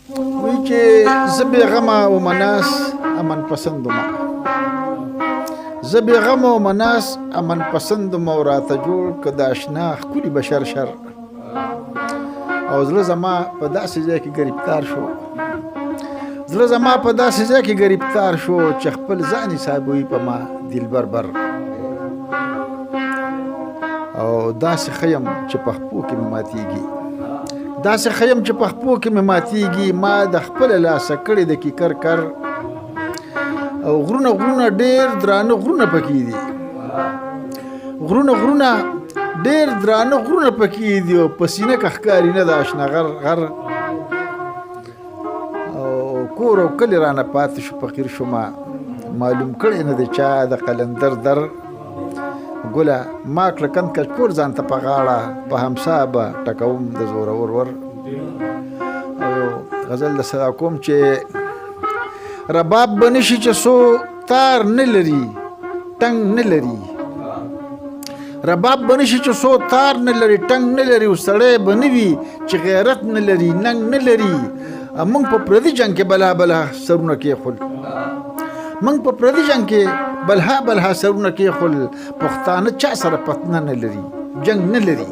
وی چې زه بېغمه ومه ناس امن پسند ومه زه بېغمه ومه ناس امن پسند ومه او راته جوړ که د اشنا ښکلي بشر شر او زړه زما په داسې ځای کې ګرفتار شو زړه زما په داسې ځای کې ګرفتار شو چې خپل ځان حسابوي په ما دلبر بر او داسې ښه یم چې په خپو کې مې ماتېږي داسې ښه یم چې په خپو کې مې ماتېږي ما د خپله لاسه کړې د کیکر کر او غرونه غرونه ډېر درانه غرونه پکې دي غرونه غرونه ډېر درانه غرونه پکې دي او په سینه که ښکاري نه د اشنا غر غر او کور او کلي رانه پاتې شو فقیر شومه معلوم کړی نه د چا د قلندر در ګله ما کړه کند کچکور ځان ته په غاړه په همسا به ټکوم د زورور ور او غزل د صدا کوم چې رباب به نشي چې څو تار نه لري ټنګ نه لري رباب به نشي چې څو تار نه لري ټنګ نه لري او سړی به نه وي چې غیرت نه لري ننګ نه لري موږ په پردي جنګ کې بلا بلا سرونه کېښول موږ په پردي جنګ کې بلها بلها سرونه کېښول پښتانه چا سره پتنه نه لري جنګ نه لري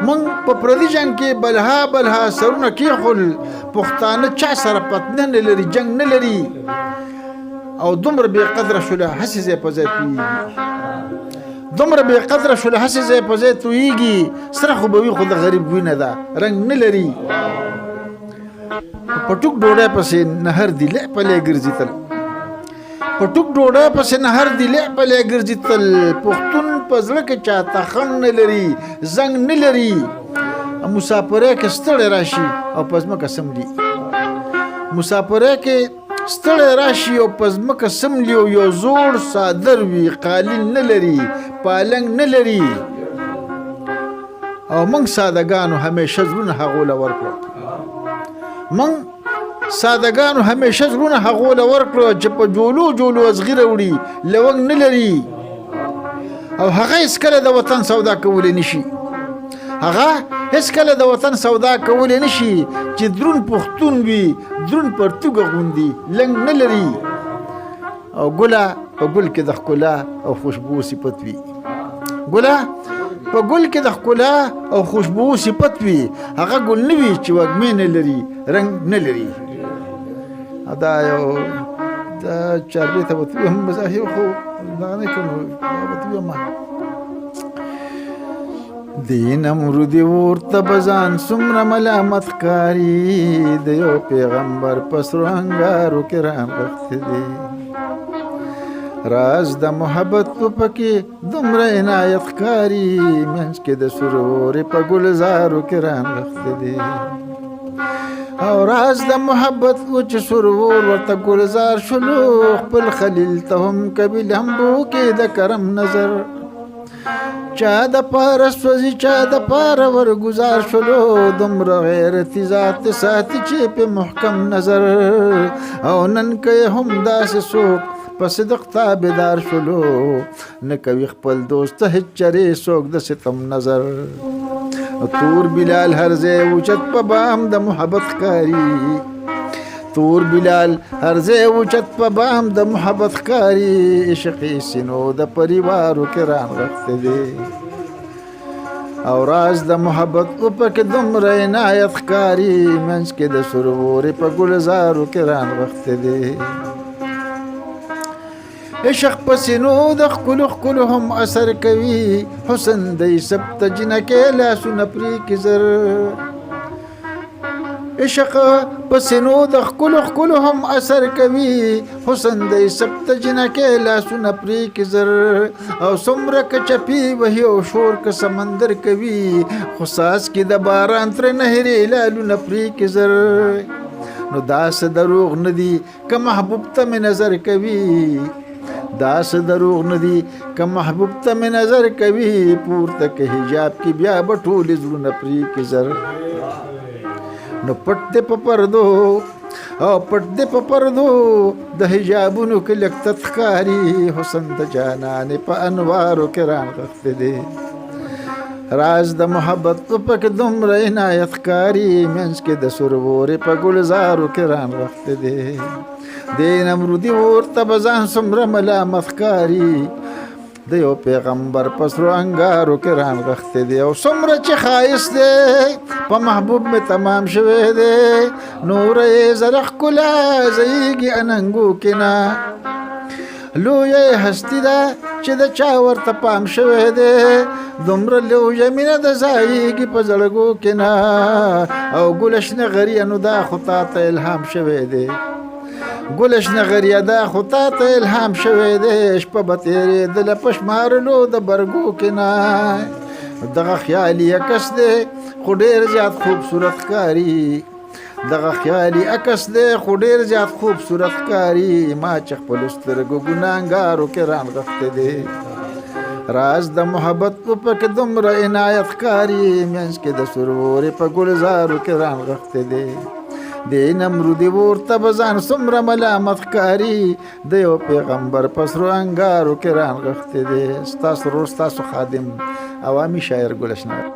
موږ په پردي جنګ کې بلها بلها سرونه کېښول پښتانه چا سره پتنه نه لري جنګ نه لري او دومره بې قدره شوله هسې ځای په ځای تویېږي دومره بې قدره شوله هسې ځای په ځای تویېږي سره خو به وي خو د غریب وینه ده رنګ نه لري په ټوک ډوډۍ پسې نهر دی لع پلی ګرځېدل په ټوک ډوډۍ پسې نهر دی لع پلی ګرځېدل پښتون په زړه کې چاته خم نه لري زنګ نه لري مسافرۍ کې ستړی راشي او په ځمکه سملي مسافرۍ کې ستړی راشي او په ځمکه سملي او یو زوړ څادر وي قالین نه لري پالنګ نه لري او موږ سادهګانو همیشه زړونه هغو له ورکړو موږ سادهګانو همیشه زړونه هغو له ورکړو چې په جولو جولو ازغي راوړي لونګ نه لري او هغه هېڅکله د وطن سودا کولی نشي هغه هېڅکله د وطن سودا کولی نشي چې درون پښتون وي درون پرتوګه غوندي لنګ نه لري او ګله په ګل کې د ښکلا او خوشبو صفت وي ګله په ګل کې د ښکلا او خوشبو صفت وي هغه ګل نه وي چې وږمې نه لري رنګ نه لري دا یو دا چاربې ته ورته وي هم مزاحي خو دغه نه کوم ورته ویم د نمرودي ورته به ځان څومره ملامت ښکاري د یو پیغمبر په سرو انګارو کې رانغښتې دي راز د محبت تو پکې دومره عنایت ښکاري منځ کې د سرورې په ګلزارو کې رانغښتې دي او راز د محبت و چې سرور ورته ګلزار شلو خپل خلیل ته هم قبیل هم بو کې د کرم نظر چا د پاره سوځي چا د پاره ورګزار شلو دومره غیرتي ذات ساتي چې په محکم نظر او نن که هم داسې څوک په صدق تابعدار شلو نه کوي خپل دوست ته هېڅ چرې څوک د ستم نظر تور بلال هر ځای اوچت په بام د محبت ښکاري تور بلال هر ځای اوچت په بام د محبت ښکاري عشقي سینو د پریوارو کې رانغښتې دي او راز د محبت پکې دومره عنایت ښکاري منځ کې د سرورې په ګلزارو کې رانغښتې دي عشق په سینو د ښکلو ښکلو هم اثر کوي حسن دی سبت جنکې لاسونه پرې کې زر عشق په سینو د ښکلو ښکلو هم اثر کوي حسن دی سبت جنکې لاسونه پرې کې زر او څومره که چپي وهي او شور که سمندر کوي خو ساس کې د باران ترې نهرې لالونه پرې کې زر نو داسې دروغ نه دي که محبوب ته مې نظر کوي داسې دروغ نه دي که محبوب ته مې نظر کوي پورته که حجاب کې بیا به ټولې زړونه پرې کې زر نو پټ دې په پردو او پټ دې په پردو د حجابونو کې لکتت ښکاري حسن د جانانې په انوارو کې رانغښتې دي راز د محبت په کې دومره عنایت ښکاري منځ کې د سرورې په ګلزارو کې رانغښتې دی د نمرودي ورته به ځان څومره ملامت ښکاري د یو پیغمبر په سرو انګارو کې رانغښتې دی او څومره چې ښایست دی په محبوب مې تمام شوی دی نوره یې زره ښکلا ځایږي اننګو کې نه لویه هستی ده چې د چا ورته پام شوی دی دومره لویه مینه د ځایږي په زړګو کې نه او ګلشنه غریه نو دا خو تا ته الهام شوی دی ګلشنه غریه دا خو تا ته الهام شوی دی شپه به تېرېدله په شمارلو د برګو کې نه دغه خیالي عکس دی خو ډېر زیات خوبصورت ښکاري دغه خیالي عکس دی خو ډېر زیات خوبصورت ښکاري ما چې خپلو سترګو ګناهګارو کې رانغښتې دی راز د محبت په کې دومره عنایت ښکاري منځ کې د سرورې په ګلزارو کې رانغښتې دی د نمرودي ورته به ځان څومره ملامت ښکاري د یو پیغمبر په سرو انګارو کې رانغښتې دی ستاسو ورور ستاسو خادم عوامي شاعر ګلشنه